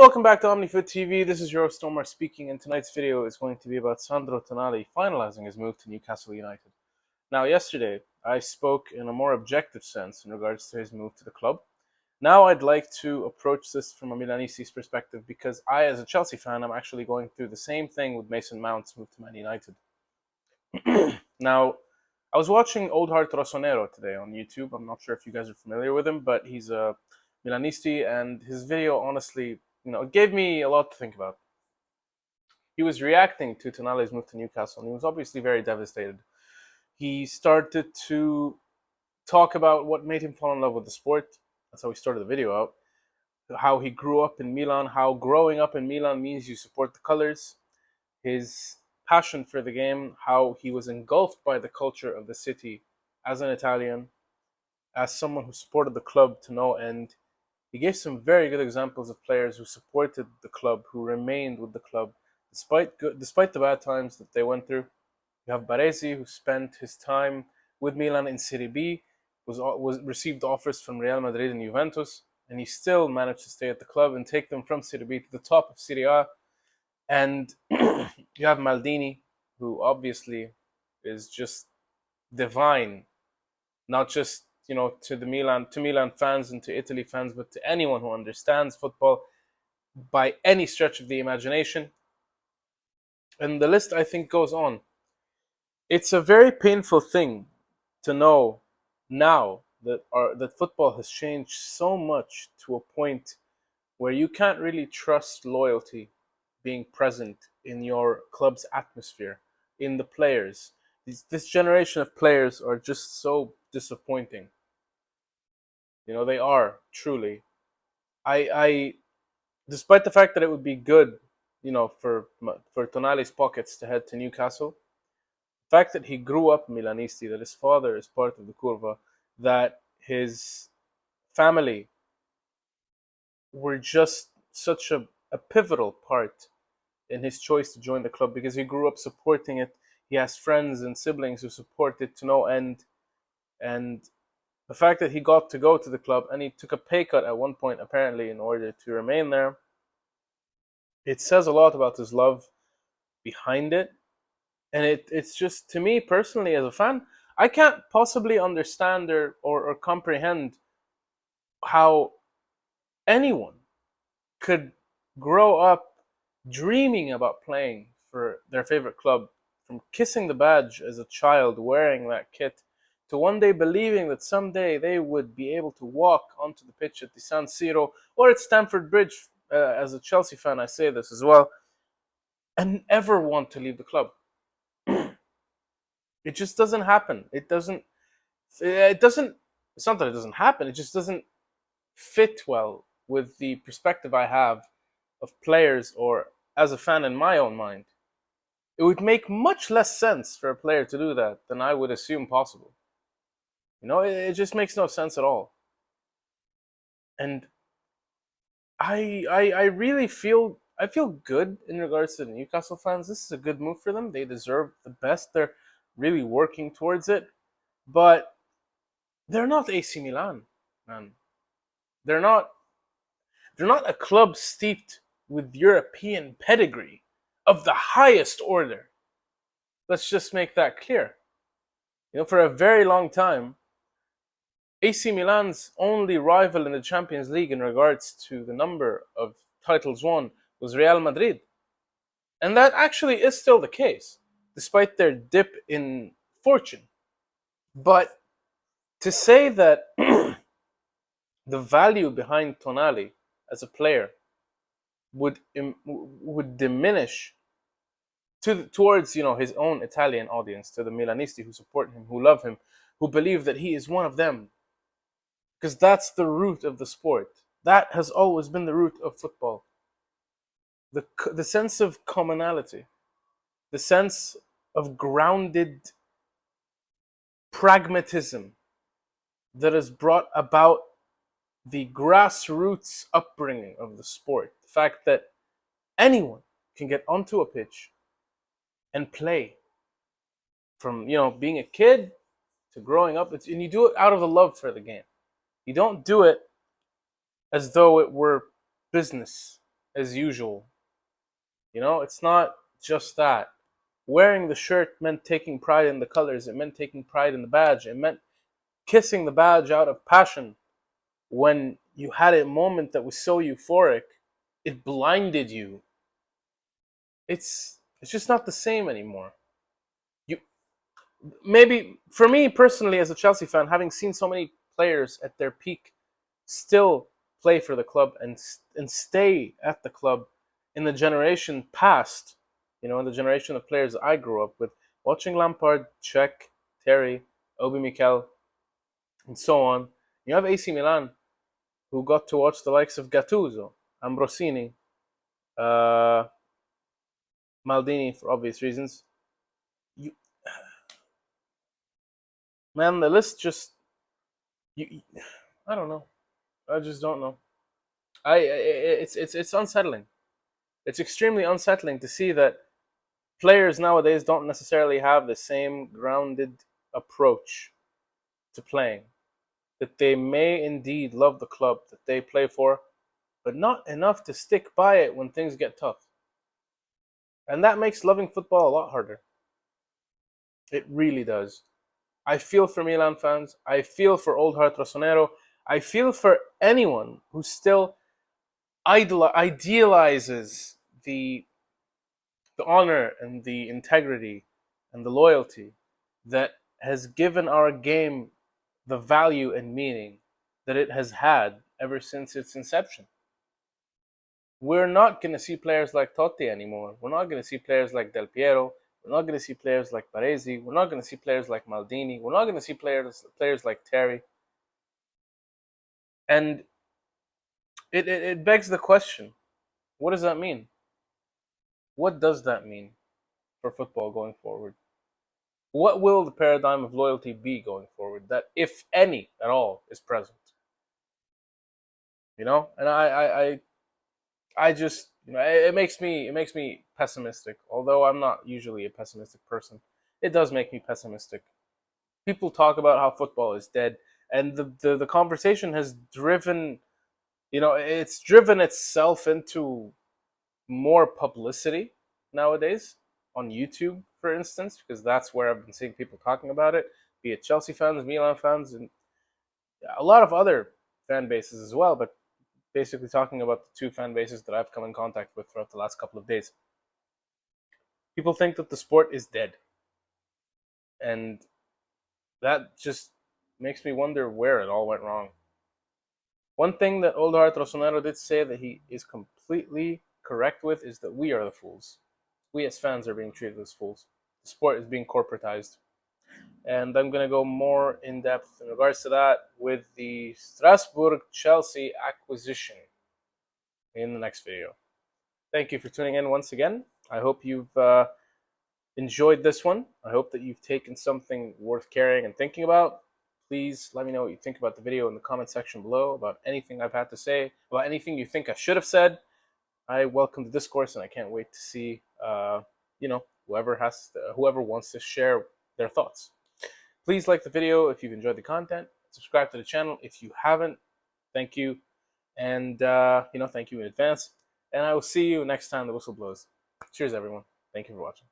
welcome back to OmniFoot TV. This is your host Omar speaking, and tonight's video is going to be about Sandro Tonali finalizing his move to Newcastle United. Now, yesterday, I spoke in a more objective sense in regards to his move to the club. Now I'd like to approach this from a Milanisti's perspective because I, as a Chelsea fan, am actually going through the same thing with Mason Mount's move to Man United. Now, I was watching Old Heart Rossonero today on YouTube. I'm not sure if you guys are familiar with him, but he's a Milanisti, and his video, honestly, it gave me a lot to think about. He was reacting to Tonali's move to Newcastle, and he was obviously very devastated. He started to talk about what made him fall in love with the sport. That's how he started the video out. How he grew up in Milan, how growing up in Milan means you support the colors. His passion for the game, how he was engulfed by the culture of the city as an Italian, as someone who supported the club to no end. He gave some very good examples of players who supported the club, who remained with the club despite the bad times that they went through. You have Baresi, who spent his time with Milan in Serie B, received offers from Real Madrid and Juventus, and he still managed to stay at the club and take them from Serie B to the top of Serie A. And you have Maldini, who obviously is just divine, not just to Milan fans and to Italy fans, but to anyone who understands football by any stretch of the imagination. And the list, I think, goes on. It's a very painful thing to know now that football has changed so much to a point where you can't really trust loyalty being present in your club's atmosphere, in the players. This generation of players are just so disappointing. They are, truly. I despite the fact that it would be good, for Tonali's pockets to head to Newcastle, the fact that he grew up Milanisti, that his father is part of the Curva, that his family were just such a pivotal part in his choice to join the club, because he grew up supporting it. He has friends and siblings who support it to no end. And the fact that he got to go to the club, and he took a pay cut at one point, apparently, in order to remain there, it says a lot about his love behind it. And it's just, to me personally, as a fan, I can't possibly understand or comprehend how anyone could grow up dreaming about playing for their favorite club, from kissing the badge as a child, wearing that kit, to one day believing that someday they would be able to walk onto the pitch at the San Siro or at Stamford Bridge. As a Chelsea fan, I say this as well, and ever want to leave the club. It just doesn't happen. It doesn't. It's not that it doesn't happen. It just doesn't fit well with the perspective I have of players, or as a fan in my own mind. It would make much less sense for a player to do that than I would assume possible. It just makes no sense at all. And I really feel good in regards to the Newcastle fans. This is a good move for them. They deserve the best. They're really working towards it. But they're not AC Milan, man. They're not a club steeped with European pedigree of the highest order. Let's just make that clear. For a very long time, AC Milan's only rival in the Champions League in regards to the number of titles won was Real Madrid. And that actually is still the case, despite their dip in fortune. But to say that the value behind Tonali as a player would diminish towards his own Italian audience, to the Milanisti who support him, who love him, who believe that he is one of them, because that's the root of the sport. That has always been the root of football. The sense of commonality, the sense of grounded pragmatism that has brought about the grassroots upbringing of the sport. The fact that anyone can get onto a pitch and play, from being a kid to growing up, and you do it out of the love for the game. You don't do it as though it were business. as usual. It's not just that. Wearing the shirt meant taking pride in the colors. It meant taking pride in the badge. It meant kissing the badge out of passion. When you had a moment that was so euphoric, it blinded you. It's just not the same anymore. You maybe for me personally as a Chelsea fan, having seen so many players at their peak still play for the club and stay at the club in the generation past, in the generation of players I grew up with, watching Lampard, Cech, Terry, Obi Mikel, and so on. You have AC Milan, who got to watch the likes of Gattuso, Ambrosini, uh, Maldini for obvious reasons. You, man, the list just you, I don't know. I just don't know. It's unsettling. It's extremely unsettling to see that players nowadays don't necessarily have the same grounded approach to playing. That they may indeed love the club that they play for, but not enough to stick by it when things get tough. And that makes loving football a lot harder. It really does. I feel for Milan fans. I feel for Old Heart Rossonero. I feel for anyone who still idealizes the honor and the integrity and the loyalty that has given our game the value and meaning that it has had ever since its inception. We're not going to see players like Totti anymore. We're not going to see players like Del Piero. We're not going to see players like Baresi. We're not going to see players like Maldini. We're not going to see players like Terry. And it begs the question, what does that mean? What does that mean for football going forward? What will the paradigm of loyalty be going forward that, if any at all, is present? And I just, it makes me pessimistic. Although I'm not usually a pessimistic person, it does make me pessimistic. People talk about how football is dead, and the conversation has driven, it's driven itself into more publicity nowadays on YouTube, for instance, because that's where I've been seeing people talking about it, be it Chelsea fans, Milan fans, and a lot of other fan bases as well, but basically talking about the two fan bases that I've come in contact with throughout the last couple of days. People think that the sport is dead. And that just makes me wonder where it all went wrong. One thing that Old Heart Rossonero did say that he is completely correct with is that we are the fools. We as fans are being treated as fools. The sport is being corporatized. And I'm going to go more in depth in regards to that with the Strasbourg-Chelsea acquisition in the next video. Thank you for tuning in once again. I hope you've enjoyed this one. I hope that you've taken something worth caring and thinking about. Please let me know what you think about the video in the comment section below, about anything I've had to say, about anything you think I should have said. I welcome the discourse, and I can't wait to see, whoever wants to share their thoughts. Please like the video if you've enjoyed the content. Subscribe to the channel if you haven't. Thank you, and thank you in advance. And I will see you next time the whistle blows. Cheers, everyone. Thank you for watching.